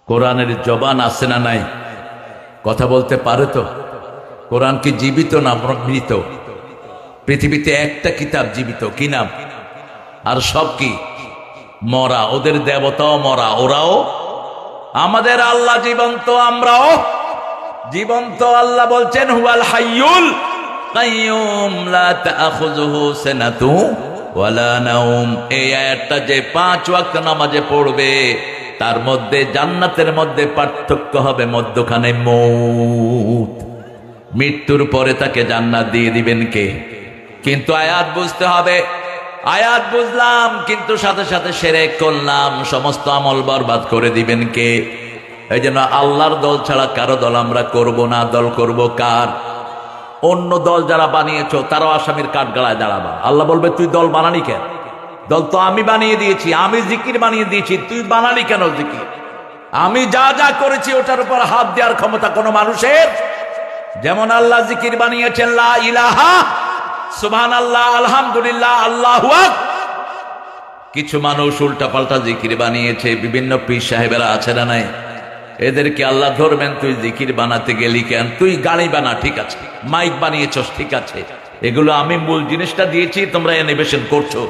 কোরআনের জবান আছে না নাই? কথা বলতে পারে তো? কোরআন কি জীবিত না মৃত? পৃথিবীতে একটা কিতাব জীবিত, কি নাম? আর সব কি মরা। ওদের দেবতাও মরা, ওরাও। আমাদের আল্লাহ জীবন্ত, আমরাও জীবন্ত। আল্লাহ বলছেন হুয়াল হাইয়ুল কাইয়ুম লা তাখুযুহু সিনাতু ওয়ালা নাওম। এই আয়াতটা যে 5 ওয়াক্ত নামাজে পড়বে তার মধ্যে জান্নাতের মধ্যে পার্থক্য হবে মধ্যখানে মউত। মৃত্যুর পরে তাকে জান্নাত দিয়ে দিবেন কে? কিন্তু আয়াত বুঝতে হবে। আয়াত বুঝলাম কিন্তু সাথে সাথে শিরক করলাম, সমস্ত আমল বরবাদ করে দিবেন কে? এই জন্য আল্লাহর দল ছাড়া কারো দল আমরা করব না। দল করব কার? অন্য দল যারা বানিয়েছো তারাও আসামির কাঠগড়ায় দাঁড়াবা। আল্লাহ বলবে তুই দল বানানি কেন? দল তো আমি বানিয়ে দিয়েছি, আমি জিকির বানিয়ে দিয়েছি, তুই বানালি কেন জিকির? আমি যা যা করেছি ওটার উপর হাত দেওয়ার ক্ষমতা কোনো মানুষের? যেমন আল্লাহ জিকির বানিয়েছেন লা ইলাহা সুবহানাল্লাহ আলহামদুলিল্লাহ আল্লাহু আকবার। কিছু মানুষ উল্টা পাল্টা জিকির বানিয়েছে। বিভিন্ন পীর সাহেবেরা আছে না নাই? এদেরকে আল্লাহ ধরবেন, তুই জিকির বানাতে গেলি কেন? তুই গাড়ি বানা, ঠিক আছে, মাইক বানিয়েছস, ঠিক আছে, এগুলো আমি মূল জিনিসটা দিয়েছি, তোমরা ইনোভেশন করছো,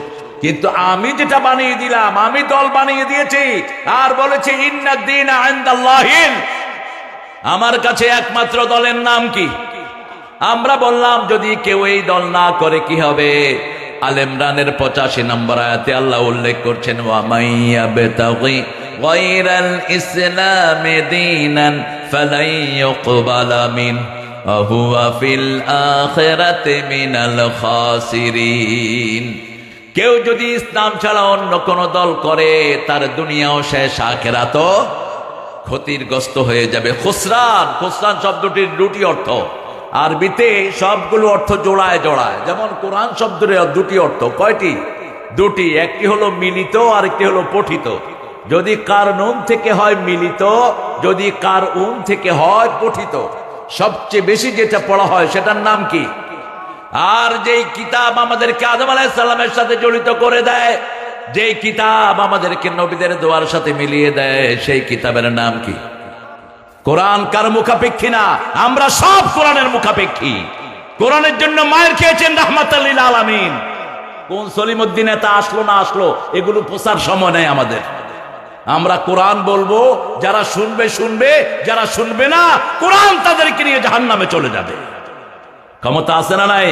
কিন্তু আমি যেটা বানিয়ে দিলাম, আমি দল বানিয়ে দিয়েছি আর বলেছি ইন্নাদ দীনা ইনদাল্লাহিল, আমার কাছে একমাত্র দলের নাম কি? আমরা বললাম যদি কেউ এই দল না করে কি হবে? আল ইমরানের 85 নম্বর আয়াতে আল্লাহ উল্লেখ করছেন ওয়া মাইয়াবতাগি গায়রাল ইসলামি দীনান ফালাই ইউকবালা মিন ওয়া হুয়া ফিল আখিরাতি মিনাল খাসিরিন। কেউ যদি ইসলাম ছাড়া অন্য কোন দল করে তার দুনিয়াও শেষ, আখিরাতও ক্ষতিগ্রস্ত হয়ে যাবে। খুসরান, খুসরান শব্দটির দুটি অর্থ। আরবিতে সবগুলো অর্থ জোড়ায় জোড়ায়। যেমন কোরআন শব্দের দুটি অর্থ। কয়টি? দুটি। একটি হলো মিলিত আর একটি হলো পঠিত। যদি কারনুন থেকে হয় মিলিত, যদি কারউন থেকে হয় পঠিত। সবচেয়ে বেশি যেটা পড়া হয় সেটার নাম কি? আর যেই কিতাব আমাদেরকে আদম আলাইহিস সালামের সাথে জড়িত করে দেয়, যেই কিতাব আমাদেরকে নবীদের দোয়ার সাথে মিলিয়ে দেয়, সেই কিতাবের নাম কি? কোরআন কার মুখাপেক্ষী না? আমরা সব কোরআনের মুখাপেক্ষী। কোরআনের জন্য মায়ের খেয়েছেন রাহমাতাল লিল আলামিন। কোন সলিমউদ্দিন এটা আসলো না আসলো এগুলো প্রচার সময় নেই আমাদের। আমরা কোরআন বলবো, যারা শুনবে শুনবে, যারা শুনবে না কোরআন তাদেরকে নিয়ে জাহান্নামে চলে যাবে। ক্ষমতা আছে না নাই?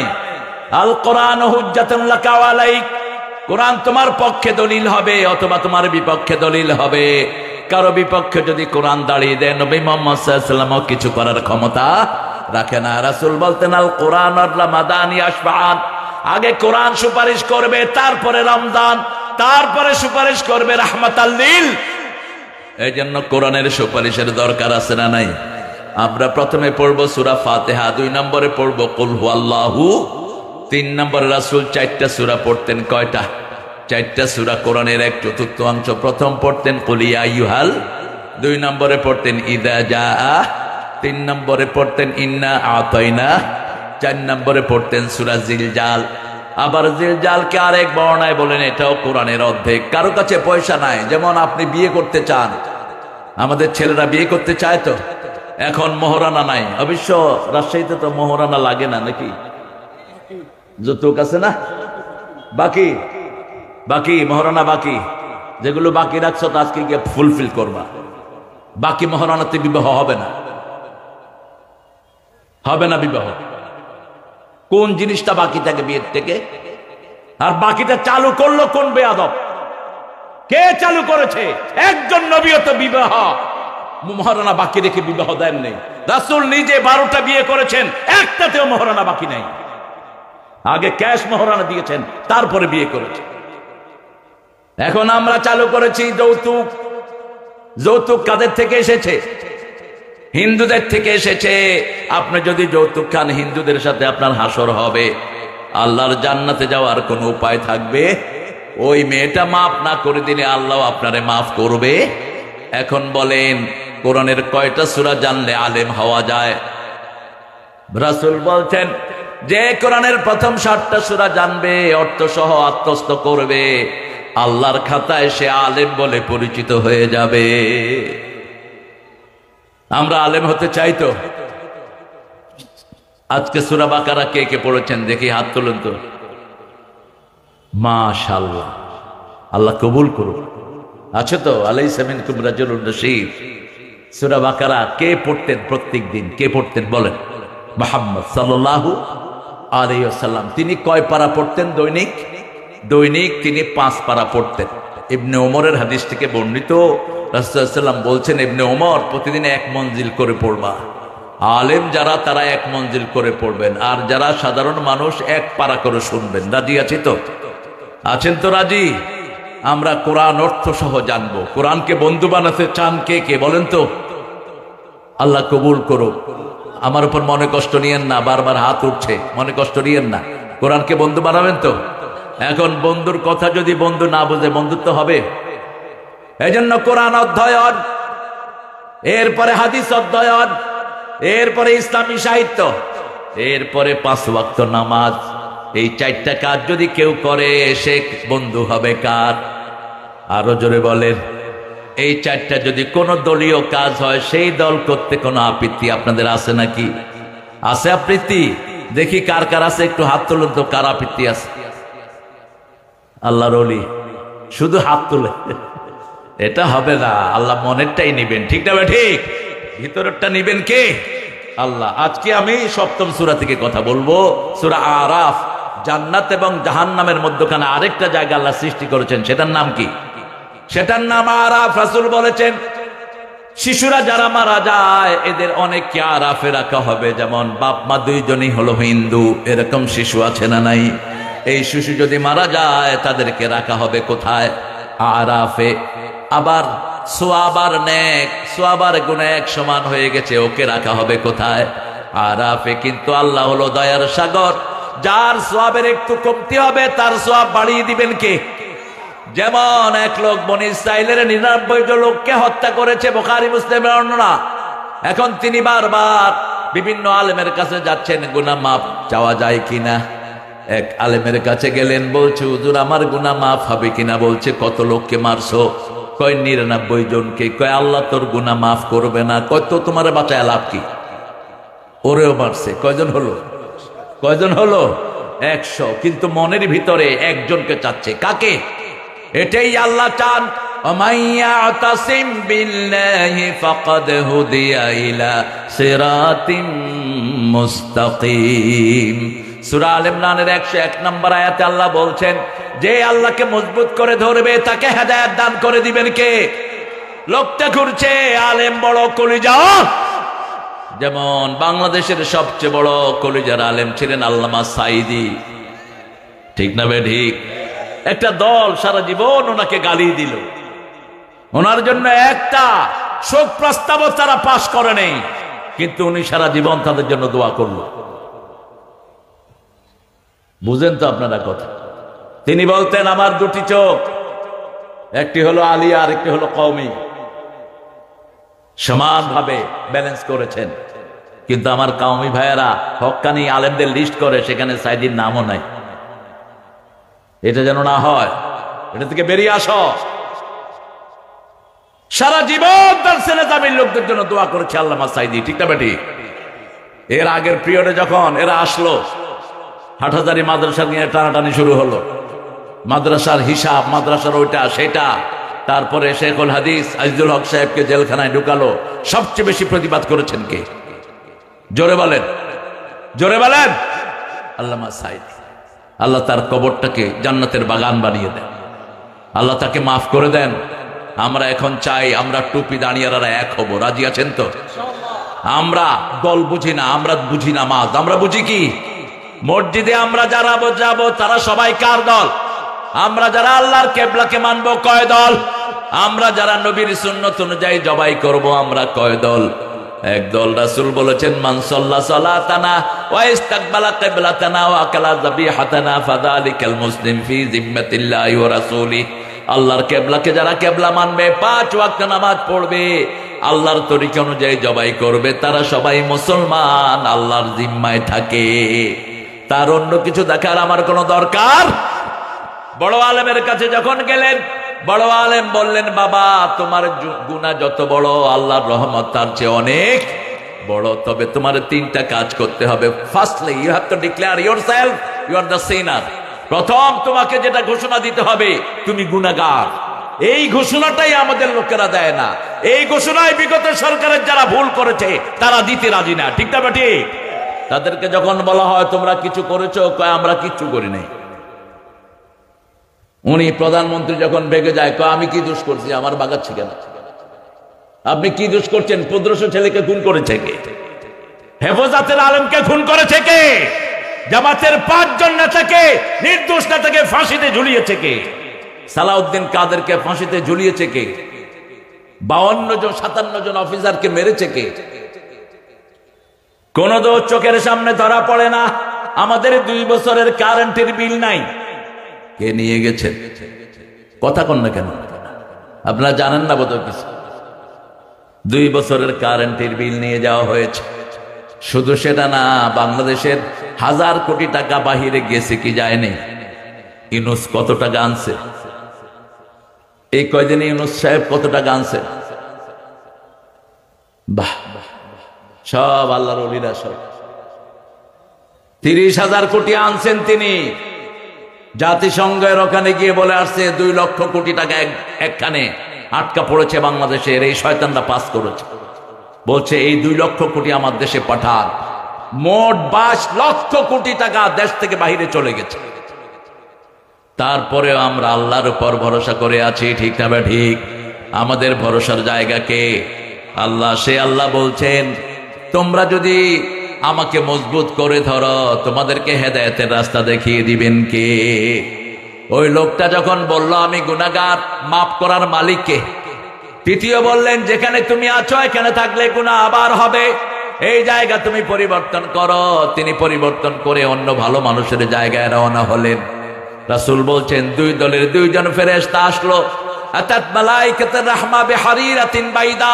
আল কোরআন হুজ্জাতুন লাকা ওয়া আলাইক। কোরআন তোমার পক্ষে দলিল হবে অথবা তোমার বিপক্ষে দলিল হবে। কারো বিপক্ষে যদি কোরআন দাঁড়িয়ে দেয়, নবী মুহাম্মদ সাল্লাল্লাহু আলাইহি ওয়াসাল্লাম কিছু করার ক্ষমতা রাখে না। রাসূল বলতেন আল কোরআন রামাদানি আশফাআন, আগে কোরআন সুপারিশ করবে, তারপরে রমজান, তারপরে সুপারিশ করবে রাহমাতাল লিল। এই জন্য কোরআনের সুপারিশের দরকার আছে না নাই? আমরা প্রথমে পড়বো সূরা ফাতিহা, 2 নম্বরে পড়বো কুল হুয়াল্লাহু, 3 নম্বরে রাসূল 4টা সূরা পড়তেন। কয়টা? 4টা সূরা কোরআনের 1/4 প্রথম পড়তেন কুল ইয়া আইয়ুহাল, 2 নম্বরে পড়তেন ইযা জাআ, 3 নম্বরে পড়তেন ইন্না আতাইনা, 4 নম্বরে পড়তেন সূরা জিলজাল। আবার জিলজালকে আরেক বর্ণায় বলেন এটাও কোরআনের অর্ধেক। কারো কাছে পয়সা নাই, যেমন আপনি বিয়ে করতে চান, আমাদের ছেলেরা বিয়ে করতে চায় তো, এখন মোহরানা নাই। অবশ্য রাজশাহীতে তো মোহরানা লাগে না নাকি? যৌতুক আছে না? বাকি বাকি মোহরানা বাকি, যেগুলো বাকি রাখছো তা আজকে গিয়ে ফুলফিল করবা। বাকি মোহরানাতে বিবাহ হবে না, হবে না বিবাহ। কোন জিনিসটা বাকি থাকে বিয়ের থেকে? আর বাকিটা চালু করলো কোন বেয়াদব? কে চালু করেছে? একজন নবীও তো বিবাহ মোহরানা বাকি রেখে বিবাহ দেন নেই। রাসূল নিজে 12টা বিয়ে করেছেন, একটাতেও মোহরানা বাকি নেই। আগে ক্যাশ মোহরানা দিয়েছেন, তারপরে বিয়ে করেছেন। এখন আমরা চালু করেছি যৌতুক। যৌতুক কাদের থেকে এসেছে? হিন্দুদের থেকে এসেছে। আপনি যদি যৌতুক খান, হিন্দুদের সাথে আপনার হাসর হবে। আল্লাহর জান্নাতে যাওয়ার কোন উপায় থাকবে? ওই মেয়েটা মাফ না করে দিলে আল্লাহ আপনারে মাফ করবে? এখন বলেন কোরআনের কয়টা সূরা জানলে আলেম হওয়া যায়? রাসূল বলছেন যে কোরআনের প্রথম 7টা সূরা জানবে, অর্থ সহ আত্মস্থ করবে, আল্লাহর খাতায় সে আলেম বলে পরিচিত হয়ে যাবে। আমরা আলেম হতে চাই তো? আজকে সূরা বাকারা কে কে পড়েছেন দেখি, হাত তুলুন তো। মাশাআল্লাহ, আল্লাহ কবুল করুন। আছে তো? আলাইসা মিনকুম রাজুলুন রশীদ। সূরা বাকারা কে পড়তেন প্রত্যেক দিন? কে পড়তেন বলেন? মুহাম্মদ সাল্লাল্লাহু আলাইহি ওয়াসাল্লাম। তিনি কয় পারা পড়তেন দৈনিক? দৈনিক তিনি 5 পারা পড়তেন। ইবনে ওমরের হাদিস থেকে বর্ণিত, রাসূলুল্লাহ সাল্লাল্লাহু আলাইহি ওয়াসাল্লাম বলছেন, ইবনে ওমর প্রতিদিন 1 মঞ্জিল করে পড়বা। আলেম যারা তারা 1 মঞ্জিল করে পড়বেন, আর যারা সাধারণ মানুষ 1 পারা করে শুনবেন। রাজি আছি তো? আছেন তো রাজি? আমরা কোরআন অর্থ সহ জানবো। কোরআনকে বন্ধু বানাতে চান কে কে বলেন তো? আল্লাহ কবুল করুক। আমার উপর মনে কষ্ট নিয়েন না, বারবার হাত উঠছে, মনে কষ্ট নিয়েন না। কোরআনকে বন্ধু বানাবেন তো? এখন বন্ধুর কথা যদি বন্ধু না বুঝে বন্ধুত্ব হবে? এজন্য কোরআন অধ্যয়ন, এরপরে হাদিস অধ্যয়ন, এরপরে ইসলামী সাহিত্য, এরপরে 5 ওয়াক্ত নামাজ। এই 4টা কাজ যদি কেউ করে সে বন্ধু হবে কার? আরো জোরে বলেন। এই 4টা যদি কোনো দলীয় কাজ হয়, সেই দল করতে কোনো আপত্তি আপনাদের আছে নাকি? আছে আপত্তি? দেখি কার কার আছে, একটু হাত তুলুন তো, কার আপত্তি আছে? আল্লাহর ওলি শুধু হাত তুলে এটা হবে না, আল্লাহ মনেরটাই নিবেন, ঠিক না? ঠিক, ভিতরেরটা নিবেন কে? আল্লাহ। আজকে আমি 7ম সূরা থেকে কথা বলবো, সূরা আরাফ। জান্নাত এবং জাহান্নামের মধ্যখানে আরেকটা জায়গা আল্লাহ সৃষ্টি করেছেন, সেটার নাম কি? সেটার নাম আরাফ। রাসূল বলেছেন, শিশুরা যারা মারা যায় এদের অনেককে আরাফে রাখা হবে। যেমন বাপ মা 2জনই হলো হিন্দু, এরকম শিশু আছে না নাই? এই শিশু যদি মারা যায় তাদেরকে রাখা হবে কোথায়? আরাফে। আবার সোয়াবার নেক, সোয়াবার গুনাহ 1 সমান হয়ে গেছে, ওকে রাখা হবে কোথায়? আরাফে। কিন্তু আল্লাহ হলো দয়ার সাগর, যার সোয়াবের একটু কমতি হবে তার সোয়াব বাড়িয়ে দিবেন কে? যেমন এক লোক বনি ইসরাইলের 99 জন লোককে হত্যা করেছে, বুখারী মুসলিমের বর্ণনা। এখন তিনি বারবার বিভিন্ন আলেমের কাছে যাচ্ছেন, গুনাহ মাফ চাওয়া যায় কিনা। এক আলেমের কাছে গেলেন, বলছে হুজুর আমার গুনাহ মাফ হবে কিনা। বলছে কত লোককে মারছো? কয় 99 জনকে। কয় আল্লাহ তোর গুনাহ মাফ করবে না। কয় তো তোমার বাঁচায় লাভ কি? ওরেও মারছে। কয়জন হলো? কয়জন হলো? 100। কিন্তু মনের ভিতরে একজনকে চাচ্ছে। কাকে? এটাই আল্লাহ চান। ওমাইয়াতাসিম বিল্লাহি ফাকাদ হুদিয়া ইলা সিরাতিম মুস্তাকিম। সূরা আল ইমরানের 101 নম্বর আয়াতে আল্লাহ বলছেন, যে আল্লাহকে মজবুত করে ধরবে তাকে হেদায়েত দান করে দিবেন কে? লোকটা ঘুরছে, আলেম বড় কলিজা। যেমন বাংলাদেশের সবচেয়ে বড় কলিজার আলেম ছিলেন আল্লামা সাঈদী, ঠিক না বে ঠিক? একটা দল সারা জীবন ওনাকে গালি দিল, ওনার জন্য একটা শোক প্রস্তাবও তারা পাশ করে নেই, কিন্তু উনি সারা জীবন তাদের জন্য দোয়া করল। বুঝেন তো আপনারা কথা? তিনি বলতেন আমার 2টি চোখ, একটি হলো আলিয়া আর একটি হলো কওমি, সমানভাবে ব্যালেন্স করেছেন। কিন্তু আমার কওমি ভাইয়েরা হক্কানি আলেমদের লিস্ট করে, সেখানে সাঈদীর নামও নাই। এটা যেন না হয়, এটা থেকে বেরিয়ে আসো। সারা জীবন তার ছেলে জামিল লোকদের জন্য দোয়া করেছে আল্লামা সাঈদী, ঠিক না বেটি? এর আগের পিরিয়ডে যখন এরা আসলো, হাটহাজারী মাদ্রাসা নিয়ে টানাটানি শুরু হলো। মাদ্রাসার হিসাব, মাদ্রাসার ওইটা সেটা। তারপরে শেখুল হাদিস আজিজুল হক সাহেবকে জেলখানায় ঢুকালো। সবচেয়ে বেশি প্রতিবাদ করেছেন কে? জোরে বলেন, জোরে বলেন। আল্লামা সাঈদী। আল্লাহ তার কবরটাকে জান্নাতের বাগান বানিয়ে দেন, আল্লাহ তাকে মাফ করে দেন। আমরা এখন চাই আমরা টুপি দাঁড়িয়ারা এক হব। রাজি আছেন তো? আমরা দল বুঝি না, আমরা বুঝি নামাজ, আমরা বুঝি কি? মসজিদে আমরা যারা যাব তারা সবাই কার দল? আমরা যারা আল্লাহর কেবলাকে মানবো কয় দল? আমরা যারা নবীর সুন্নত অনুযায়ী জবাই করব আমরা কয় দল? এক দল। রাসূল বলেছেন, মান সাল্লা সালাতানা ওয়া ইস্তাকবালা কিবলাতানা ওয়া আকালা যাবিহাতানা ফাযালিকাল মুসলিম ফি জিম্মাতিল্লাহি ওয়া রাসূলি। আল্লাহর কেবলাকে যারা কেবলা মানবে, 5 ওয়াক্ত নামাজ পড়বে, আল্লাহর তরিকা অনুযায়ী জবাই করবে, তারা সবাই মুসলমান, আল্লাহর জিম্মায় থাকে। তার অন্য কিছু দেখার আমার কোনো দরকার? বড় আলেমের কাছে যখন গেলেন, বড় আলেম বললেন, বাবা তোমার গুনাহ যত বড় আল্লাহর রহমত তার চেয়ে অনেক বড়, তবে তোমার তিনটা কাজ করতে হবে। Firstly you have to declare yourself you are the sinner. প্রথম তোমাকে যেটা ঘোষণা দিতে হবে তুমি গুনাহগার। এই ঘোষণাটাই আমাদের লোকেরা দেয় না। এই ঘোষণায় বিগত সরকারের যারা ভুল করেছে তারা দিতে রাজি না, ঠিক না ঠিক? তাদেরকে যখন বলা হয় তোমরা কিছু করেছো, কয় আমরা কিচ্ছু করি নাই। উনি প্রধানমন্ত্রী যখন বেগে যায়, কয় আমি কি দোষ করছি, আমার বাগাচ্ছি কেন? আপনি কি দোষ করছেন? 1500 ছেলেকে খুন করেছে কে? হেফাজতের আলমকে খুন করেছে কে? জামাতের 5 জন নেতাকে, নির্দোষ নেতাকে ফাঁসিতে ঝুলিয়েছে কে? সালাউদ্দিন কাদেরকে ফাঁসিতে ঝুলিয়েছে কে? 52 জন 57 জন অফিসারকে মেরেছে কে? কোন দোষ চোখের সামনে ধরা পড়ে না। আমাদের 2 বছরের কারেন্টের বিল নাই, কে নিয়ে গেছে? কথা কন না কেন? আপনারা জানেন না বোধহয় কিছু। 2 বছরের কারেন্টের বিল নিয়ে যাওয়া হয়েছে। শুধু সেটা না, বাংলাদেশের 1000 কোটি টাকা বাহিরে গেছে কি যায়নি? ইউনূস কত টাকা আনছে? এই কয়দিনে ইউনূস সাহেব কত টাকা আনছে? বাহ, সব আল্লাহর ওলিরা সব 30,000 কোটি আনছেন তিনি। জাতিসংঘের ওখানে গিয়ে বলে আসছে 2 লক্ষ কোটি টাকা একখানে আটকা পড়েছে বাংলাদেশের, এই শয়তানরা পাস করেছে। বলছে এই 2 লক্ষ কোটি আমার দেশে পাঠান। মোট 22 লক্ষ কোটি টাকা দেশ থেকে বাহিরে চলে গেছে। তারপরেও আমরা আল্লাহর উপর ভরসা করে আছি, ঠিক না বা ঠিক? আমাদের ভরসার জায়গা কে? আল্লাহ। সে আল্লাহ বলছেন, তোমরা যদি আমাকে মজবুত করে ধরো তোমাদেরকে হেদায়েতের রাস্তা দেখিয়ে দিবেন কে? ওই লোকটা যখন বলল আমি গুনাহগার, মাফ করার মালিক কে? তৃতীয় বললেন, যেখানে তুমি আছো এখানে থাকলে গুনাহ আবার হবে, এই জায়গা তুমি পরিবর্তন করো। তিনি পরিবর্তন করে অন্য ভালো মানুষের জায়গায় রওনা হলেন। রাসূল বলছেন, 2 দলের 2 জন ফেরেশতা আসলো। আতাত মালাইকাতুর রাহমা বিহারিরাতিন বাইদা,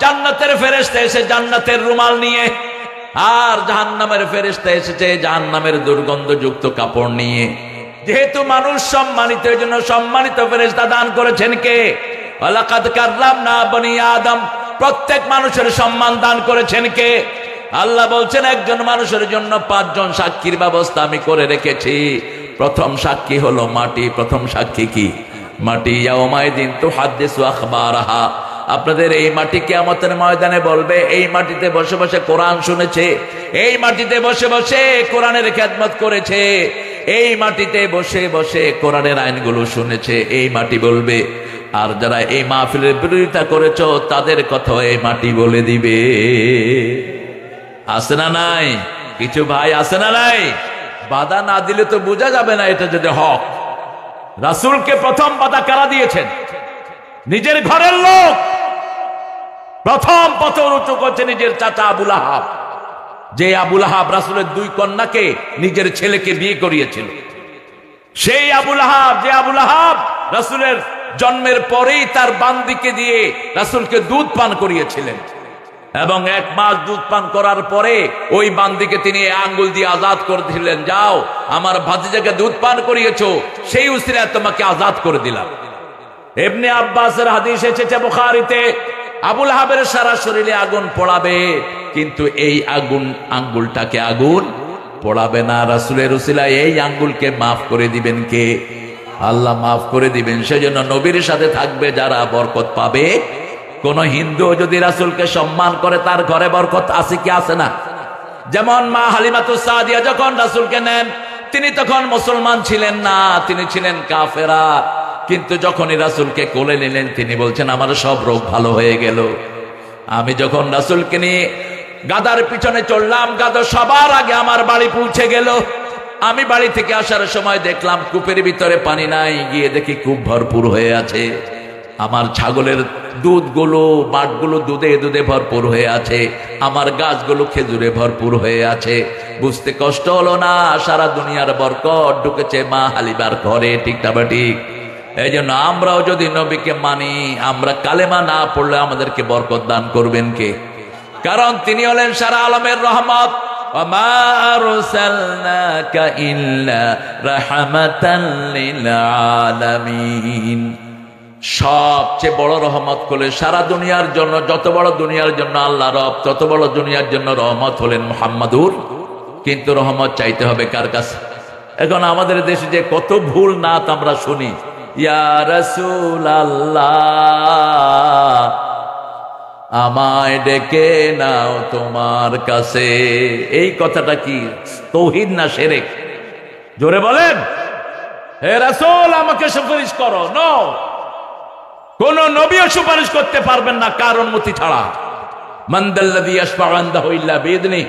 জান্নাতের ফেরেশতা এসে জান্নাতের রুমাল নিয়ে, আর জাহান্নামের ফেরেশতা এসেছে জাহান্নামের দুর্গন্ধযুক্ত কাপড় নিয়ে। যেহেতু মানুষ সম্মানিত, এই জন্য সম্মানিত ফেরেশতা দান করেছেন কে? ওয়ালাকাদ কাররামনা বনি আদম, প্রত্যেক মানুষের সম্মান দান করেছেন কে? আল্লাহ বলছেন, একজন মানুষের জন্য 5 জন সাক্ষীর ব্যবস্থা আমি করে রেখেছি। প্রথম সাক্ষী হলো মাটি। প্রথম সাক্ষী কি? মাটি। ইয়াউমাইদিন তুহাদ্দিসু আখবারাহা, আপনাদের এই মাটি কিয়ামতের ময়দানে বলবে এই মাটিতে বসে বসে কোরআন শুনেছে, এই মাটিতে বসে বসে কোরআনের খেদমত করেছে, এই মাটিতে বসে বসে কোরআনের আইনগুলো শুনেছে। এই মাটি বলবে। আর যারা এই মাহফিলের বিরোধিতা করেছ তাদের কথা এই মাটি বলে দিবে। আছে না নাই? কিছু ভাই আছে না নাই? বাধা না দিলে তো বোঝা যাবে না এটা যদি হক। রাসূলকে প্রথম বাধা কারা দিয়েছেন? নিজের ঘরের লোক। প্রথম পথর উঁচু করছে নিজের চাচা আবুল আহাব, যে আবুল আহাব রাসূলের 2 কন্যাকে নিজের ছেলেকে বিয়ে করিয়েছিল। সেই আবুল আহাব, যে আবুল আহাব রাসূলের জন্মের পরেই তার বান্দিকে দিয়ে রাসূলকে দুধ পান করিয়েছিলেন, এবং 1 মাস দুধ পান করার পরে ওই বান্দিকে তিনি আঙ্গুল দিয়ে আজাদ করেছিলেন, যাও আমার ভাতিজাকে দুধ পান করিয়েছো, সেই উসিলায় তোমাকে আজাদ করে দিলাম। ইবনে আব্বাসের হাদিস এসেছে বুখারীতে, আবুল আহাবের সারা শরীরে আগুন পোড়াবে, কিন্তু এই আগুন আঙ্গুলটাকে আগুন পোড়াবে না। রাসূলের উসিলায় এই আঙ্গুলকে মাফ করে দিবেন কে? আল্লাহ মাফ করে দিবেন। সেজন্য নবীর সাথে থাকবে যারা বরকত পাবে। কোন হিন্দু যদি রাসূলকে সম্মান করে তার ঘরে বরকত আছে কি আছে না? যেমন মা হালিমাতুস সাদিয়া যখন রাসূলকে নেন, তিনি তখন মুসলমান ছিলেন না, তিনি ছিলেন কাফেরা। কিন্তু যখনই রাসূলকে কোলে নিলেন তিনি বলছেন আমার সব রোগ ভালো হয়ে গেল। আমি যখন রাসূলকে নিয়ে গাদার পিছনে চললাম, গাদা সবার আগে আমার বাড়ি পৌঁছে গেল। আমি বাড়ি থেকে আসার সময় দেখলাম কূপের ভিতরে পানি নাই, গিয়ে দেখি কূপ ভরপুর হয়ে আছে। আমার ছাগলের দুধগুলো, মাঠগুলো দুধে দুধে ভরপুর হয়ে আছে, আমার গাছগুলো খেজুরে ভরপুর হয়ে আছে। বুঝতে কষ্ট হলো না, সারা দুনিয়ার বরকত ঢুকেছে মা হালিমার ঘরে, ঠিক না ঠিক? এই জন্য আমরাও যদি নবীকে মানি, আমরা কালেমা না পড়লে আমাদেরকে বরকত দান করবেন কে? কারণ তিনি হলেন সারা আলমের রহমত। ওমা আরসালনাকা ইল্লা রাহমাতাল লিল আলামিন। সবচেয়ে বড় রহমত হলেন সারা দুনিয়ার জন্য, যত বড় দুনিয়ার জন্য আল্লাহ রব, তত বড় দুনিয়ার জন্য রহমত হলেন মুহাম্মাদুর। কিন্তু রহমত চাইতে হবে কার কাছে? এখন আমাদের দেশে যে কত ভুল নাত আমরা শুনি, ইয়া রাসূলুল্লাহ আমায় ডেকে নাও তোমার কাছে। এই কথাটা কি তাওহীদ না শিরক? জোরে বলেন। হে রাসূল আমাকে সুপারিশ করো। নো, কোন নবীও সুপারিশ করতে পারবেন না কার অনুমতি ছাড়া। মান দাল্লাযী ইয়াশফাউ ইনদাহু ইল্লা বিইذনি,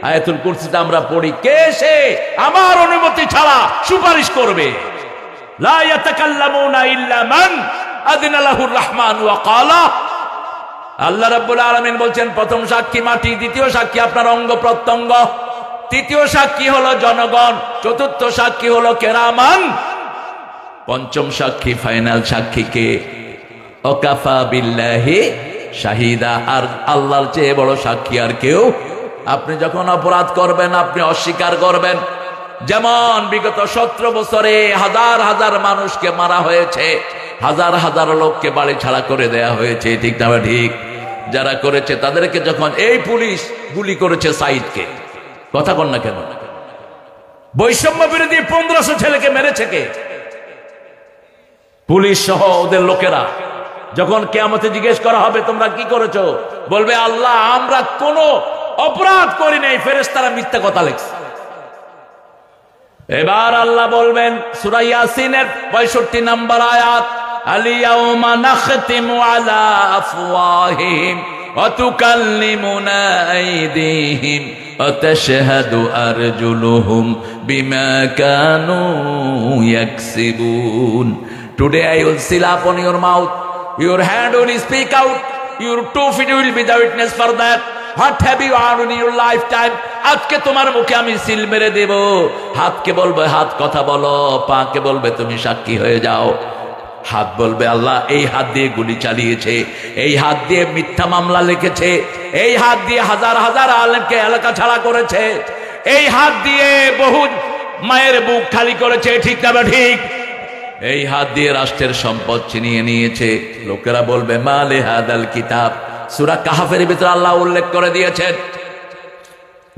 আয়াতুল কুরসিতে আমরা পড়ি, কে সে আমার অনুমতি ছাড়া সুপারিশ করবে? লা ইয়াতাকাল্লামুনা ইল্লা মান আযিনা লাহুর রাহমান ওয়া ক্বালা। আল্লাহ রাব্বুল আলামিন বলছেন, প্রথম সাক্ষী মাটি, দ্বিতীয় সাক্ষী আপনার অঙ্গ প্রত্যঙ্গ, তৃতীয় সাক্ষী হলো জনগণ, চতুর্থ সাক্ষী হলো কেরামান, পঞ্চম সাক্ষী ফাইনাল সাক্ষী কে? ওয়াকাফা বিল্লাহি শাহিদা। আর আল্লাহর চেয়ে বড় সাক্ষী আর কেউ? আপনি যখন অপরাধ করবেন, আপনি অস্বীকার করবেন। যেমন বিগত 17 বছরে হাজার হাজার মানুষকে মারা হয়েছে, হাজার হাজার লোককে বাড়ি ছাড়া করে দেয়া হয়েছে, ঠিক না ঠিক? যারা করেছে তাদেরকে যখন এই পুলিশ গুলি করেছে সাইদকে, কথা কন না কেন? বৈষম্য বিরোধী 1500 ছেলেকে মেরেছে কে? পুলিশ সহ ওদের লোকেরা। যখন কিয়ামতে জিজ্ঞেস করা হবে তোমরা কি করেছো, বলবে আল্লাহ আমরা কোনো অপরাধ করি নাই, ফেরেশতারা মিথ্যা কথা লিখছে। এবার আল্লাহ বলবেন সূরা ইয়াসিনের 65 নম্বর আয়াত, আল-ইয়াওমা নাখতিমু আলা আফওয়াহিহিম ওয়া তুকাল্লিমুনা আইদিহিম ওয়া তাশহাদু আরজুলুহুম বিমা Kanu ইয়াকসিবুন। Today I will seal upon your mouth, your hand will speak out, your 2 feet will be the witness for that. What have you done in your lifetime? আজকে তোমার মুখে আমি সিল মেরে দেব। হাতকে বলবে হাত কথা বলো, পাকে বলবে তুমি সাক্ষী হয়ে যাও। হাত বলবে আল্লাহ এই হাত দিয়ে গুলি চালিয়েছে, এই হাত দিয়ে মিথ্যা মামলা লিখেছে, এই হাত দিয়ে হাজার হাজার আলেমকে এলাকা ছাড়া করেছে, এই হাত দিয়ে বহু মায়ের বুক খালি করেছে, ঠিক না ঠিক? এই হাত দিয়ে রাষ্ট্রের সম্পদ ছিনিয়ে নিয়েছে। লোকেরা বলবে মালে হাদাল কিতাব। সূরা কাহফের ভিতরে আল্লাহ উল্লেখ করে দিয়েছেন,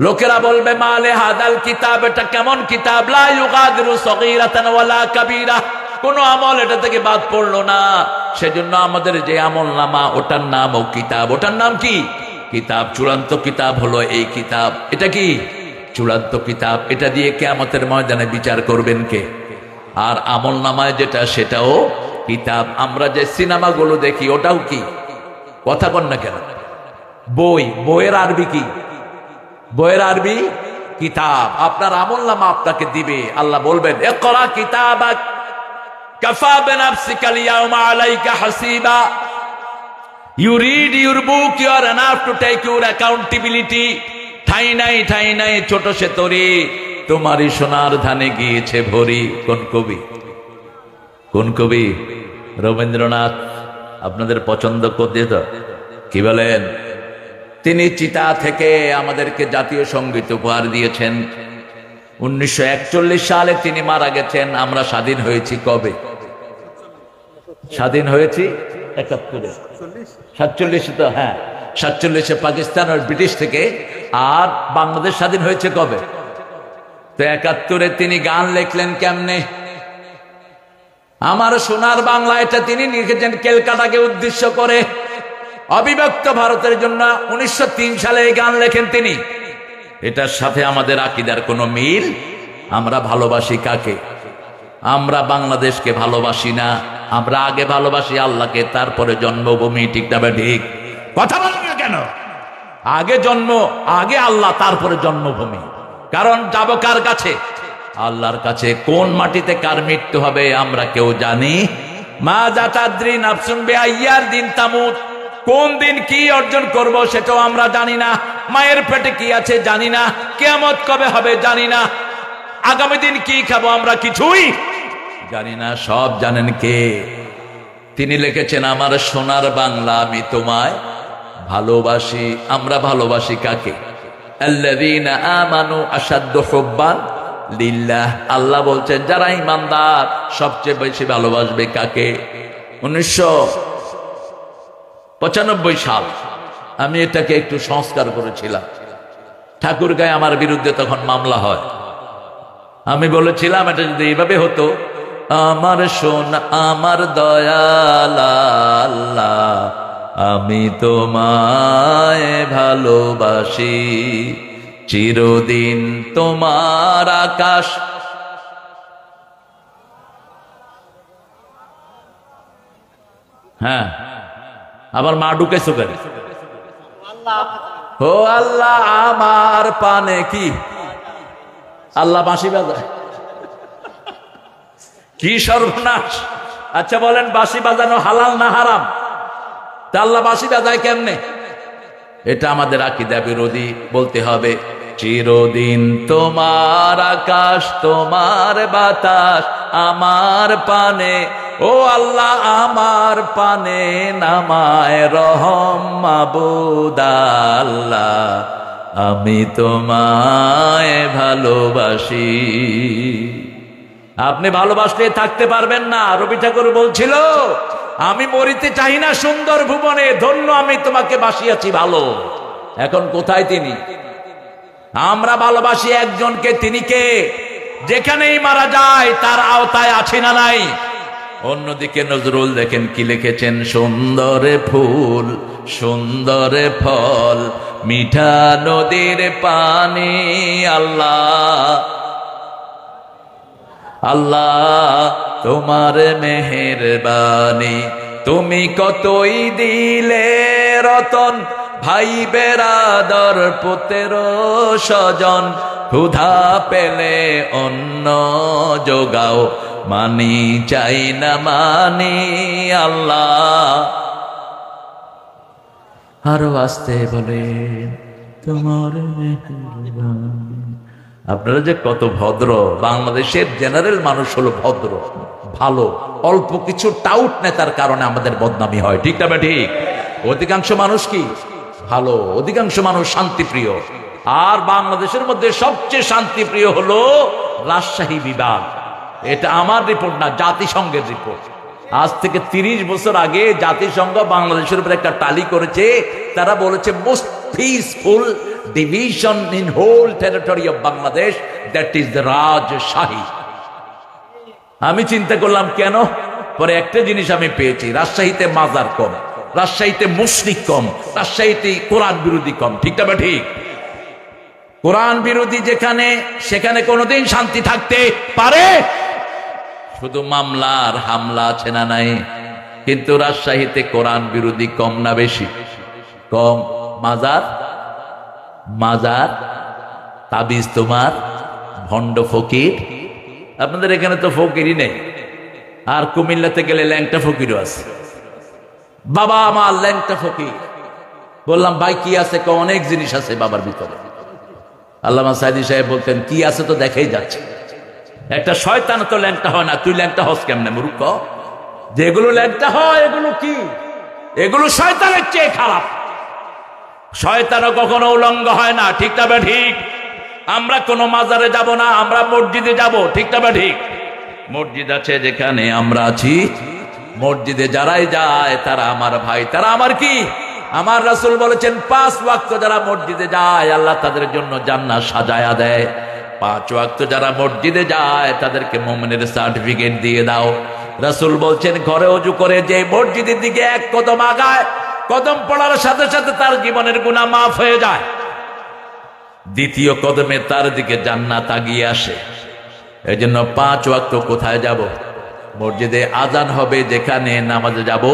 লোকেরা বলবে মালে হাদাল কিতাব, এটা কেমন কিতাব? লা ইউগাদিরু সগীরাতান ওয়ালা কাবীরা, কোন আমল এটা থেকে বাদ পড়লো না। সেজন্য আমাদের যে আমল নামা, ওটার নাম ও কিতাব। ওটার নাম কি? কিতাব। চূড়ান্ত কিতাব হলো এই কিতাব। এটা কি? চূড়ান্ত কিতাব। এটা দিয়ে কিয়ামতের ময়দানে বিচার করবেন কে? আর আমল নামায় যেটা, সেটাও কিতাব। আমরা যে সিনেমাগুলো দেখি ওটাও কি? কথা কন না কেন? বই। বইয়ের আরবি কি? বইয়ের আরবি কিতাব। আপনার আমল নামা আপনাকে দিবে। আল্লাহ বলবেন ইকরা কিতাবাক কাফা বিনাফসিকা আল-ইয়াওমা আলাইকা হাসিবা। You read your book, you are enough to take your accountability. ঠাই নাই ছোট সে তরি, তোমারই সোনার ধানে গিয়েছে ভরি। কোন কবি? কোন কবি? রবীন্দ্রনাথ। আপনাদের পছন্দ করতে তো কি বলেন? তিনি চিতা থেকে আমাদেরকে জাতীয় সঙ্গীত উপহার দিয়েছেন। 1941 সালে তিনি মারা গেছেন। আমরা স্বাধীন হয়েছি কবে? স্বাধীন হয়েছি 71-এ। 47 তো, হ্যাঁ 47-এ পাকিস্তান আর ব্রিটিশ থেকে। আর বাংলাদেশ স্বাধীন হয়েছে কবে? তো 71-এ তিনি গান লিখলেন কেমনে? আমার সোনার বাংলা, এটা তিনি লিখেছেন ক্যালকাটাকে উদ্দেশ্য করে। অবিভক্ত ভারতের জন্য 1903 সালে এই গান লেখেন তিনি। এটার সাথে আমাদের আকীদার কোনো মিল? আমরা ভালোবাসি কাকে? আমরা বাংলাদেশকে ভালোবাসি না। আমরা আগে ভালোবাসি আল্লাহকে, তারপরে জন্মভূমি, ঠিক না ঠিক? কথা বলেন না কেন? আগে জন্ম, আগে আল্লাহ, তারপরে জন্মভূমি। কারণ যাব কার কাছে? আল্লাহর কাছে। কোন মাটিতে কার মৃত্যু হবে আমরা কেউ জানি? মা জাতাদ্রি নাফসুন বিআইয়ার দিন তামুত। কোন দিন কি অর্জন করব সেটাও আমরা জানি না। মায়ের পেটে কি আছে জানি না। কিয়ামত কবে হবে জানি না। আগামী দিন কি খাবো আমরা কিছুই জানি না। সব জানেন কে? তিনি লিখেছেন আমার সোনার বাংলা আমি তোমায় ভালোবাসি। আমরা ভালোবাসি কাকে? আল্লাযীনা আমানু আশাদ্দু হুব্বান লিল্লাহ। আল্লাহ বলছেন যারা ঈমানদার সবচেয়ে বেশি ভালোবাসবে কাকে? 1995 সাল আমি এটাকে একটু সংস্কার করেছিলাম। ঠাকুরগাঁয়ে আমার বিরুদ্ধে তখন মামলা হয়। আমি বলেছিলাম এটা যদি এইভাবে হতো, আমার সোনা আমার দয়াল আল্লাহ, আমি তোমায় ভালোবাসি, চিরদিন তোমার আকাশ। হ্যাঁ, আবার মা ঢুকেছো কেন? ও আল্লাহ আমার পানে কি আল্লাহ বাঁশি বাজায়? কি সর্বনাশ! আচ্ছা বলেন, বাঁশি বাজানো হালাল না হারাম? তা আল্লাহ বাঁশি বাজায় কেমনে? এটা আমাদের আকীদা বিরোধী। বলতে হবে চিরদিন তোমার আকাশ তোমার বাতাস আমার পানে, ও আল্লাহ আমার পানে নামায় রহম মাবুদ আল্লাহ, আমি তোমায় ভালোবাসি। আপনি ভালোবাসলে থাকতে পারবেন না। রবি ঠাকুর বলছিল, আমি মরিতে চাই না সুন্দর ভুবনে, ধন্য আমি তোমাকে বাসিয়াছি ভালো। এখন কোথায় তিনি? আমরা ভালোবাসি একজনকে, তিনি কে? যেখানেই মারা যায় তার আওতায় আছে না নাই? অন্যদিকে নজরুল দেখেন কি লিখেছেন, সুন্দর ফুল সুন্দর ফল মিঠা নদীর পানি, আল্লাহ আল্লাহ তোমার মেহেরবানি, তুমি কতই দিলে রতন, ভাই বেরাদর পুত্র স্বজন, ক্ষুধা পেলে অন্ন যোগাও, মানি চাই না মানি আল্লাহ। আরো আসতে বলেন তোমার মেহেরবানি। আপনারা যে কত ভদ্র! বাংলাদেশের জেনারেল মানুষ হলো ভদ্র, ভালো। অল্প কিছু টাউট নেতার কারণে আমাদের বদনামি হয়, ঠিক না ঠিক? অধিকাংশ মানুষ কি ভালো, অধিকাংশ মানুষ শান্তিপ্রিয়। আর বাংলাদেশের মধ্যে সবচেয়ে শান্তিপ্রিয় হলো রাজশাহী বিভাগ। এটা আমার রিপোর্ট না, জাতিসংঘের রিপোর্ট। আজ থেকে 30 বছর আগে জাতিসংঘ বাংলাদেশের উপর একটা টালি করেছে। তারা বলেছে most peaceful division in whole territory of Bangladesh, that is the Rajshahi. আমি চিন্তা করলাম কেন? পরে একটা জিনিস আমি পেয়েছি, রাজশাহীতে মাজার কম, রাজশাহীতে মুশরিক কম, রাজশাহীতে কোরআন বিরোধী কম, ঠিক না ঠিক? কোরআন বিরোধী যেখানে, সেখানে কোনোদিন শান্তি থাকতে পারে? শুধু মামলার হামলা আছে না নাই? কিন্তু রাজশাহীতে কোরআন বিরোধী কম না বেশি? কম। মাজার মাজার তাবিজ তোমার ভণ্ড ফকির। আপনাদের এখানে তো ফকিরই নেই। আর কুমিল্লাতে গেলে ল্যাংটা ফকিরও আছে। বাবা আমার ল্যাংটা ফকির। বললাম ভাই কি আছে? অনেক জিনিস আছে বাবার ভিতরে। আল্লামা সাইদি সাহেব বলতেন কি আছে তো দেখাই যাচ্ছে। একটা শয়তান তো ল্যাংটা হয় না, তুই ল্যাংটা হস কেমনে মূর্খ? যেগুলো ল্যাংটা হয় এগুলো কি? এগুলো শয়তানের চেয়ে খারাপ। শয়তানও কখনো উলঙ্গ হয় না, ঠিক না ঠিক? আমরা কোনো মাজারে যাব না, আমরা মসজিদে যাব, ঠিক না ঠিক? মসজিদ আছে যেখানে আমরা আছি, মসজিদে যারাই যায় তারা আমার ভাই, তারা আমার কি? আমার রাসূল বলেছেন 5 ওয়াক্ত যারা মসজিদে যায় আল্লাহ তাদের জন্য জান্নাত সাজায়া দেয়। 5 ওয়াক্ত যারা মসজিদে যায় তাদেরকে মুমিনের সার্টিফিকেট দিয়ে দাও। রাসূল বলছেন ঘরে ওযু করে যে মসজিদের দিকে এক কদম আগায়, কদম পড়ার সাথে সাথে তার জীবনের গুনাহ মাফ হয়ে যায়। দ্বিতীয় কদমে তার দিকে জান্নাত আগিয়ে আসে। এজন্য 5 ওয়াক্ত কোথায় যাব? মসজিদে আজান হবে যেখানে, নামাজে যাব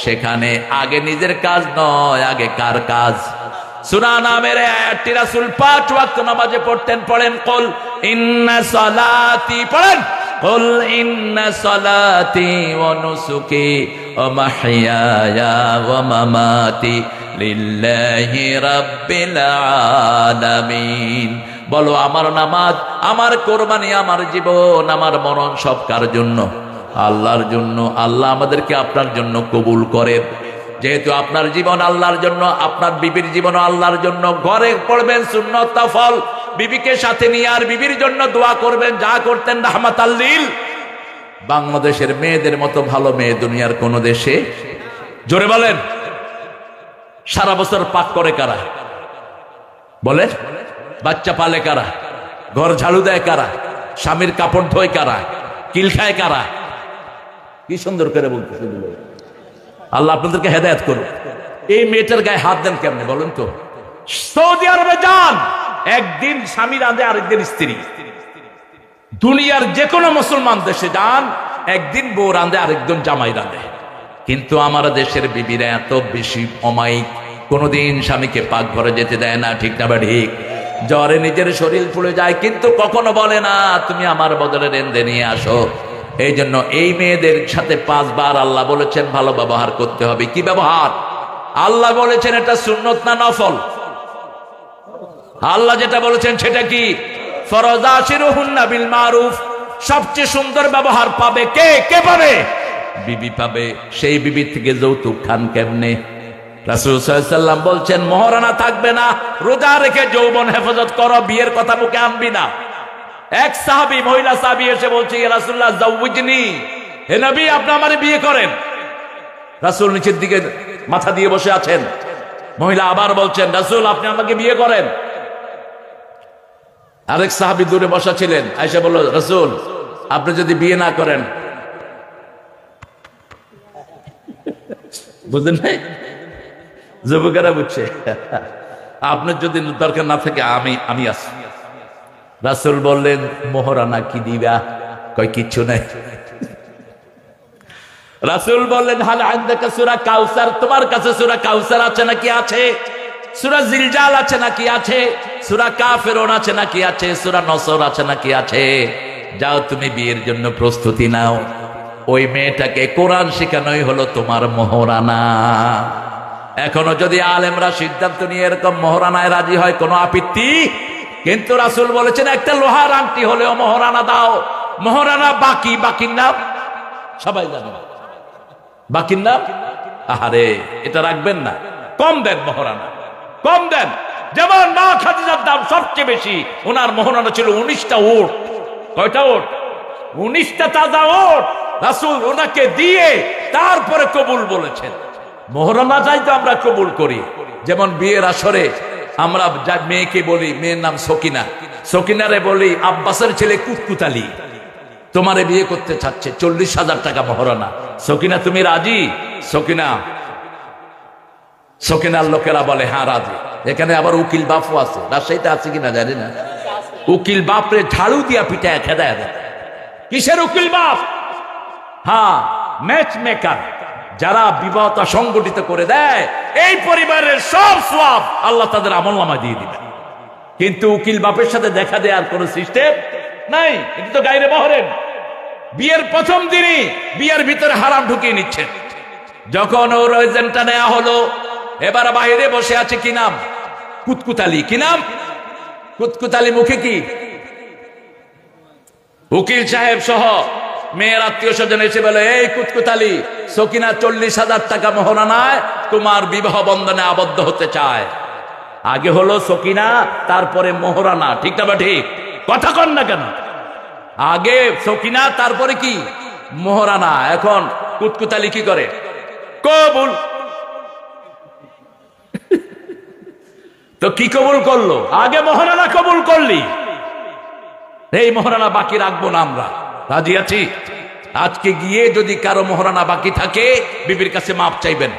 সেখানে। আগে নিজের কাজ নয়, আগে কার কাজ? সূরা নামের আয়াতটি রাসূল 5 ওয়াক্ত নামাজে পড়তেন। পড়েন কুল ইন্না সালাতি, পড়েন কুল ইন্না সালাতি ওয়া নুসুকি ওয়া মাহইয়ায়া ওয়া মামাতি লিল্লাহি রাব্বিল আলামিন। বলো আমার নামাজ, আমার কোরবানি, আমার জীবন, আমার মরণ সব কার জন্য? আল্লাহর জন্য। আল্লাহ আমাদেরকে আপনার জন্য কবুল করেন। যেহেতু আপনার জীবন আল্লাহর জন্য, আপনার বিবির জীবনও আল্লাহর জন্য। ঘরে পড়বেন সুন্নত নফল, বিবিকে সাথে নিয়ে আর বিবির জন্য দোয়া করবেন, যা করতেন রাহমাতাল লিল বাংলাদেশের মেয়েদের মতো ভালো মেয়ে দুনিয়ার কোন দেশে, জোরে বলেন। সারা বছর পাক করে কারা বলেন? বাচ্চা পালে কারা? ঘর ঝাড়ু দেয় কারা? স্বামীর কাপড় ধোয় কারা? কিল খায় কারা? কি সুন্দর করে বলতেছে। আল্লাহ আপনাদেরকে হেদায়েত করুন। এই মেয়েটার গায়ে হাত দেন কেমনে বলেন তো? সৌদি আরবে যান, একদিন স্বামী রাঁধে, আরেকদিন স্ত্রী। দুনিয়ার যে কোনো মুসলমান দেশে যান, একদিন বউ রাঁধে, আরেকদিন জামাই রাঁধে। কিন্তু আমার দেশের বিবিরা এত বেশি অমায়িক, কোনোদিন স্বামীকে পাক ঘরে যেতে দেয় না, ঠিক না বা ঠিক? জ্বরে নিজের শরীর ফুলে যায়, কিন্তু কখনো বলে না তুমি আমার বদলে রেঁধে নিয়ে আসো। এই জন্য এই মেয়েদের সাথে 5 বার আল্লাহ বলেছেন ভালো ব্যবহার করতে হবে। কি ব্যবহার? আল্লাহ বলেছেন এটা সুন্নত না নফল? আল্লাহ যেটা বলেছেন সেটা কি? ফরজ। আশিরুহুন্না বিল মারুফ। সবচেয়ে সুন্দর ব্যবহার পাবে কে? কে পাবে? বিবি পাবে। সেই বিবি থেকে যৌতুক খান কেমনে? রাসূল সাল্লাল্লাহু আলাইহি ওয়াসাল্লাম বলছেন মহারানা থাকবে না, রোজা রেখে যৌবন হেফাজত করো, বিয়ের কথা মুখে আনবি না। এক সাহাবী, মহিলা সাহাবী এসে বলছে ইয়া রাসূলুল্লাহ যাওয়িজনি, হে নবী আপনি আমারে বিয়ে করেন। রাসূল নিচের দিকে মাথা দিয়ে বসে আছেন। মহিলা আবার বলছেন রাসূল আপনি আমাকে বিয়ে করেন। আরেক সাহাবী দূরে বসা ছিলেন, আয়েশা বলল রাসূল আপনি যদি বিয়ে না করেন, বুঝলেন নাই? যুবকেরা বুঝছে, আপনার যদি দরকার না থাকে আমি আসি। রাসূল বললেন মোহরানা কি দিবা? কয় কিচ্ছু নাই। রাসূল বললেন হাল আনদাকা সূরা কাউসার, তোমার কাছে সূরা কাউসার আছে নাকি? আছে। সূরা জিলজাল আছে নাকি? আছে। সূরা কাফিরুন আছে নাকি? আছে। সূরা নসর আছে নাকি? আছে। যাও তুমি বিয়ের জন্য প্রস্তুতি নাও। ওই মেয়েটাকে কোরআন শেখানোই হলো তোমার মোহরানা। এখনো যদি আলেমরা সিদ্ধান্ত নিয়ে এরকম মোহরানায় রাজি হয়, কোনো আপত্তি? কিন্তু রাসূল বলেছেন একটা লোহার আংটি হলেও মোহরানা দাও। মোহরানা বাকি, বাকির নাম সবাই জানে। বাকির নাম আহারে এটা রাখবেন না, কম দেন মোহরানা, কম দেন। যেমন মা খাদিজার দাম সবচেয়ে বেশি, ওনার মোহরানা ছিল 19টা উট। কয়টা উট? 19টা তাজা উট। রাসূল ওনাকে দিয়ে তারপরে কবুল বলেছেন। মোহরানা চাইতে আমরা কবুল করি। যেমন বিয়ের আসরে আমরা মেয়েকে বলি, মেয়ের নাম সকিনা, সকিনারে বলি আব্বাসের ছেলে কুতকুতালি তোমারে বিয়ে করতে চাচ্ছে, 40,000 টাকা মোহরানা। সকিনা তুমি রাজি? সকিনার লোকেরা বলে হ্যাঁ রাজি। এখানে আবার উকিল বাপও আছে, রাজশাহীতে আছে কিনা জানি না। উকিল বাপরে ঝাড়ু দিয়া পিটায় খেদায় দেয়। কিসের উকিল বাপ? হ্যাঁ, ম্যাচ মেকার, যারা বিবাহটা সংগঠিত করে দেয়, এই পরিবারের সব সওয়াব আল্লাহ তাদের আমলনামায় দিয়ে দিবেন। কিন্তু উকিল বাপের সাথে দেখা দেওয়ার কোন সিস্টেম নাই। এটা তো গায়রে মহরেম। বিয়ের প্রথম দিনই বিয়ের ভিতরে হারাম ঢুকিয়ে নিচ্ছেন। যখন ওর এজেন্টটা নেওয়া হলো, এবার বাইরে বসে আছে কি নাম? কুতকুতালি। কি নাম? কুতকুতালি। মুখে কি? উকিল সাহেব সহ মেয়ের আত্মীয় স্বজন এসে বলে এই কুতকুতালি, সকিনা 40,000 টাকা মোহরানায় তোমার বিবাহ বন্ধনে আবদ্ধ হতে চায়। আগে হলো সকিনা, তারপরে মোহরানা, ঠিক না বা ঠিক? কথা কন না কেন? আগে সকিনা, তারপরে কি? মোহরানা। এখন কুতকুতালি কি করে? কবুল। তো কি কবুল করলো? আগে মোহরানা কবুল করলি, এই মোহরানা বাকি রাখবো না আমরা। রাজি আছি? আজকে গিয়ে যদি কারো মোহরানা বাকি থাকে, বিবির কাছে মাপ চাইবেন,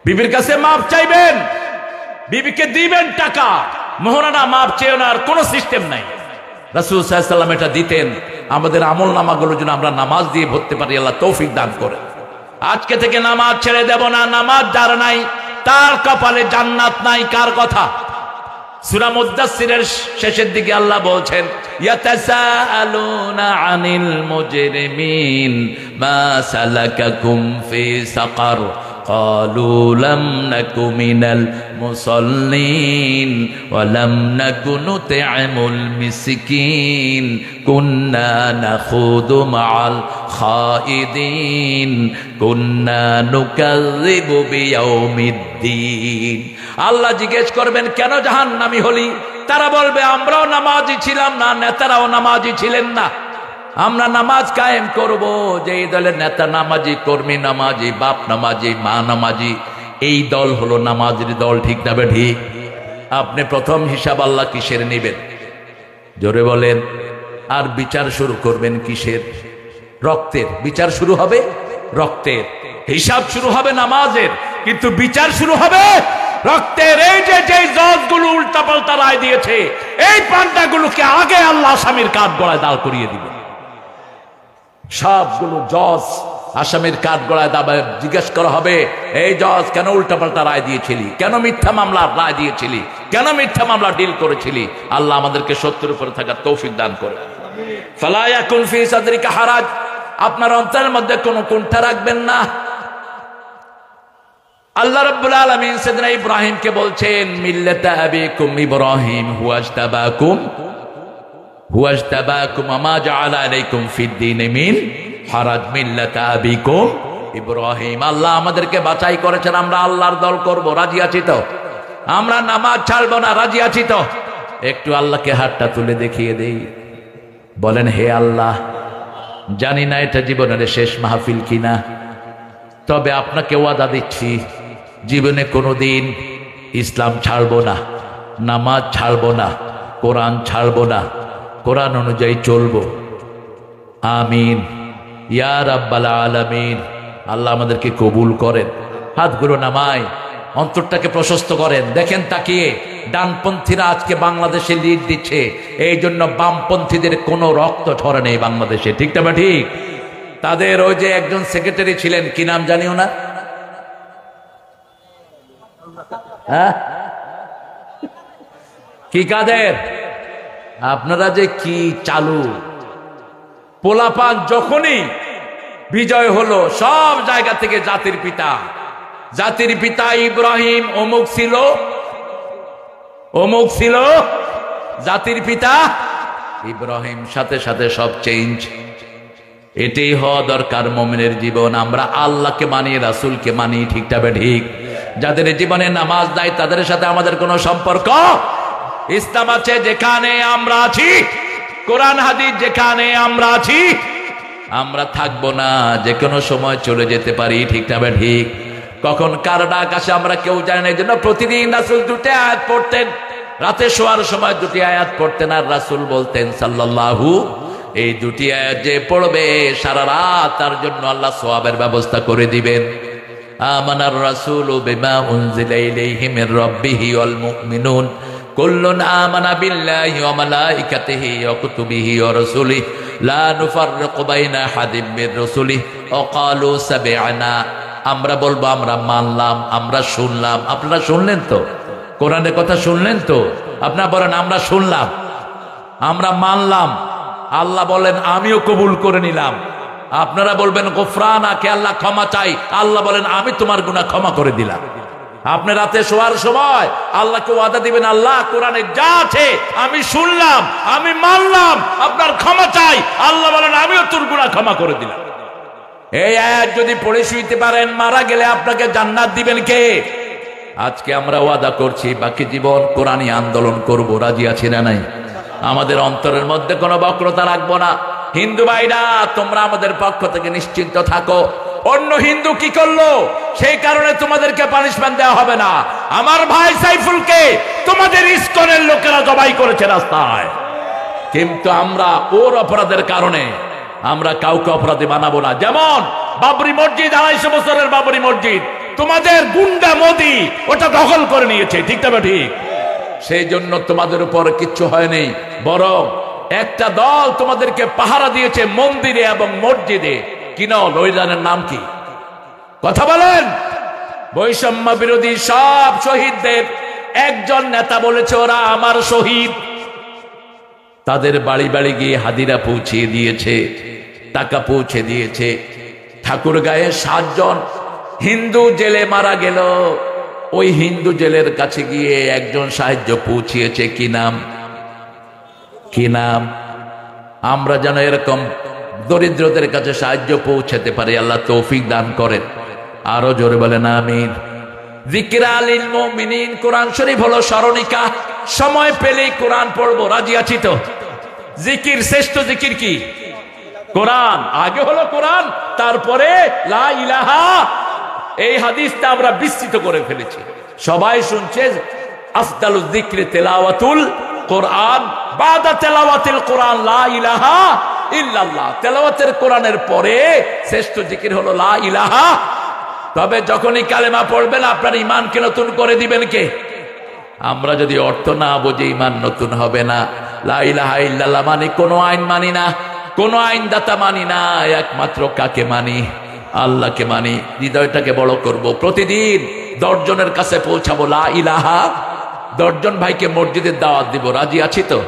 বিবির কাছে মাপ চাইবেন, বিবিকে দিবেন টাকা। মোহরানা মাপ চেয়ে নেওয়ার কোন সিস্টেম নাই। রাসূল সাল্লাল্লাহু আলাইহি ওয়াসাল্লাম এটা দিতেন। আমাদের আমল নামাগুলো যেন আমরা নামাজ দিয়ে ভরতে পারি, আল্লাহ তৌফিক দান করে। আজকে থেকে নামাজ ছেড়ে দেব না। নামাজ যার নাই তার কপালে জান্নাত নাই। কার কথা? সূরা মুদ্দাসসিরের শেষের দিকে আল্লাহ বলছেন ইয়াতাসাআলুনা আনিল মুজরিমিন মা সালাকাকুম ফি সাকার ক্বালু লাম নাকু মিনাল মুসাল্লিন ওয়া লাম নাকু নুত'ইমুল মিসকিন কুন্না নাখুদু মাআল খাইদিন কুন্না নুকাযযিবু বিয়াউমিদ্দিন। আল্লাহ জিজ্ঞেস করবেন কেন জাহান্নামী হলি? তারা বলবে আমরাও নামাজি ছিলাম না, নেতারাও নামাজি ছিলেন না। আমরা নামাজ কায়েম করব। যে এই দলের নেতা নামাজি, কর্মী নামাজি, বাপ নামাজি, মা নামাজি, এই দল হলো নামাজের দল, ঠিক না ঠিক? আপনি প্রথম হিসাব আল্লাহ কিসের নেবেন? জোরে বলেন। আর বিচার শুরু করবেন কিসের? রক্তের। বিচার শুরু হবে রক্তের, হিসাব শুরু হবে নামাজের, কিন্তু বিচার শুরু হবে রক্তের। এই যে জজগুলো উল্টা পাল্টা রায় দিয়েছে, এই পান্ডাগুলোকে আগে আল্লাহ আসামির কাঠ গড়ায় দাঁড় করিয়ে দিবে। সবগুলো জজ আসামির কাঠ গড়ায় দাঁড়ায় জিজ্ঞেস করা হবে, এই জজ কেন উল্টা পাল্টা রায় দিয়েছিলি, কেন মিথ্যা মামলা রায় দিয়েছিলি, কেন মিথ্যা মামলা ডিল করেছিলি? আল্লাহ আমাদেরকে সত্যের উপরে থাকার তৌফিক দান করে। ফালা ইয়াকুন ফি সাদরিকা হারাজ, আপনার অন্তরের মধ্যে কোনো কুণ্ঠা রাখবেন না। আল্লাহ রাব্বুল আলামিন সাইয়েদনা ইব্রাহিমকে বলছেন, মিল্লাতা আবিকুম ইব্রাহিম হুয়াজতাবাকুম আমা জাআলা আলাইকুম ফিদ-দীন মিন হারাজ মিল্লাতা আবিকুম ইব্রাহিম। আল্লাহ আমাদেরকে বাছাই করেছেন, আমরা আল্লাহর দল করব, রাজি আছি তো? আমরা নামাজ ছাড়বো না, রাজি আছি তো? একটু আল্লাহকে হাতটা তুলে দেখিয়ে দেই, বলেন হে আল্লাহ, জানি না এটা জীবনের শেষ মাহফিল কিনা, তবে আপনাকে ওয়াদা দিচ্ছি জীবনে কোনোদিন ইসলাম ছাড়বো না, নামাজ ছাড়বো না, কোরআন ছাড়বো না, কোরআন অনুযায়ী চলবো। আমিন ইয়া রাব্বাল আলামিন। আল্লাহ আমাদেরকে কবুল করেন। হাতগুলো নামায় অন্তরটাকে প্রশস্ত করেন। দেখেন তাকিয়ে, ডানপন্থীরা আজকে বাংলাদেশে লিড দিচ্ছে, এই জন্য বামপন্থীদের কোনো রক্ত ঝরে নেই বাংলাদেশে, ঠিক না ঠিক? তাদের ওই যে একজন সেক্রেটারি ছিলেন, কি নাম জানিও না, হ্যাঁ কি কাদের? আপনারা যে কি চালু, পোলাপান যখনই বিজয় হলো সব জায়গা থেকে জাতির পিতা ইব্রাহিম অমুক ছিল, জাতির পিতা ইব্রাহিম, সাথে সাথে সব চেঞ্জ। এটাই হওয়া দরকার মুমিনের জীবন। আমরা আল্লাহকে মানি, রাসূলকে মানি, ঠিকটা ঠিক? যাদের জীবনে নামাজ নাই তাদের সাথে আমাদের কোনো সম্পর্ক। ইসলাম আছে যেখানে আমরা আছি, কোরআন হাদিস যেখানে আমরা আছি, আমরা থাকবো না, যে কোনো সময় চলে যেতে পারি, ঠিকটা ঠিক? কখন কার ডাক আসে আমরা কেউ জানি না। এই জন্য প্রতিদিন রাসূল দুটি আয়াত পড়তেন, রাতে শোয়ার সময় দুটি আয়াত পড়তেন, আর রাসূল বলতেন সাল্লাল্লাহু, এই দুটি আয়াত যে পড়বে সারা রাত তার জন্য আল্লাহ সওয়াবের ব্যবস্থা করে দিবেন। আমানার রাসূলু বিমা উনজিলা ইলাইহি মির রাব্বিহি ওয়াল মুমিনুন কুল্লুন আমানা বিল্লাহি ওয়া মালাইকাতিহি ওয়া কুতুবিহি ওয়া রাসূলিহি লা নুফাররিকু বাইনা আহাদিম মির রাসূলিহি ওয়া ক্বালু সামি'না। আমরা বলবো আমরা মানলাম, আমরা শুনলাম। আপনারা শুনলেন তো? কোরআনের কথা শুনলেন তো? আপনারা বলেন আমরা শুনলাম, আমরা মানলাম। আল্লাহ বলেন আমিও কবুল করে নিলাম। আপনারা বলবেন গফরানাকে, আল্লাহ ক্ষমা চাই। আল্লাহ বলেন আমি তোমার গুনাহ ক্ষমা করে দিলাম। আপনি রাতে শোয়ার সময় আল্লাহকে ওয়াদা দিবেন, আল্লাহ কোরআনে যা আছে আমি শুনলাম, আমি মানলাম, আপনার ক্ষমা চাই। আল্লাহ বলেন আমিও তোর গুনাহ ক্ষমা করে দিলাম। এই আয়াত যদি পড়ে শুইতে পারেন, মারা গেলে আপনাকে জান্নাত দিবেন কে? আজকে আমরা ওয়াদা করছি বাকি জীবন কোরআনী আন্দোলন করব, রাজি আছি না নাই? আমাদের অন্তরের মধ্যে কোনো বক্রতা রাখবো না। হিন্দু ভাইরা তোমরা আমাদের পক্ষ থেকে নিশ্চিন্ত থাকো। অন্য হিন্দু কি করলো সেই কারণে তোমাদেরকে পানিশমেন্ট দেওয়া হবে না। আমার ভাই সাইফুলকে তোমাদের ইসকনের লোকেরা জবাই করেছে রাস্তায়, কিন্তু আমরা ওর অপরাধের কারণে আমরা কাউকে অপরাধী বানাবো না। যেমন বাবরি মসজিদ, 250 বছরের বাবরি মসজিদ তোমাদের গুন্ডা মোদি ওটা দখল করে নিয়েছে, ঠিক তবে ঠিক? সেই জন্য তোমাদের উপর কিচ্ছু হয়নি, বরং একটা দল তোমাদেরকে পাহারা দিয়েছে মন্দিরে এবং মসজিদে। কি না লইলানের নাম কি? কথা বলেন। বৈষম্য বিরোধী সব শহীদদের একজন নেতা বলেছে ওরা আমার শহীদ। তাদের বাড়ি বাড়ি গিয়ে হাদিরা পৌঁছিয়ে দিয়েছে, টাকা পৌঁছে দিয়েছে। ঠাকুরগাঁয়ে 7 জন হিন্দু জেলে মারা গেল, ওই হিন্দু জেলের কাছে গিয়ে একজন সাহায্য পৌঁছিয়েছে। কি নাম? কি নাম? আমরা যেন এরকম দরিদ্রদের কাছে সাহায্য পৌঁছাতে পারি, আল্লাহ তৌফিক দান করেন। আরো জোরে বলেন আমিন। যিকরা লিল মুমিনিন, কোরআন শরীফ হলো স্মরণিকা। সময় পেলেই কোরআন পড়বো, রাজি আছি তো? জিকির, শ্রেষ্ঠ জিকির কি? কোরআন আগে হলো কোরআন, তারপরে লা ইলাহা। এই হাদিসটা আমরা বিস্তৃত করে ফেলেছি, সবাই শুনছে। আফদালুজ যিকরি তিলাওয়াতুল কোরআন, বাদা তিলাওয়াতিল কোরআন লা ইলাহা ইল্লাল্লাহ। তেলাওয়াতের কোরআনের পরে শ্রেষ্ঠ জিকির হলো লা ইলাহা। তবে যখনই কালেমা পড়বেন আপনার ঈমানকে নতুন করে দিবেন কে? আমরা যদি অর্থ না বুঝে ঈমান নতুন হবে না। লা ইলাহা ইল্লাল্লাহ মানে কোনো আইন মানি না, কোনো আইনদাতা মানি না, একমাত্র কাকে মানি? আল্লাহকে মানি। হৃদয়টাকে বড় করব, প্রতিদিন 10 জনের কাছে পৌঁছাবো লা ইলাহা। 10 জন ভাইকে মসজিদের দাওয়াত দিব, রাজি আছি তো?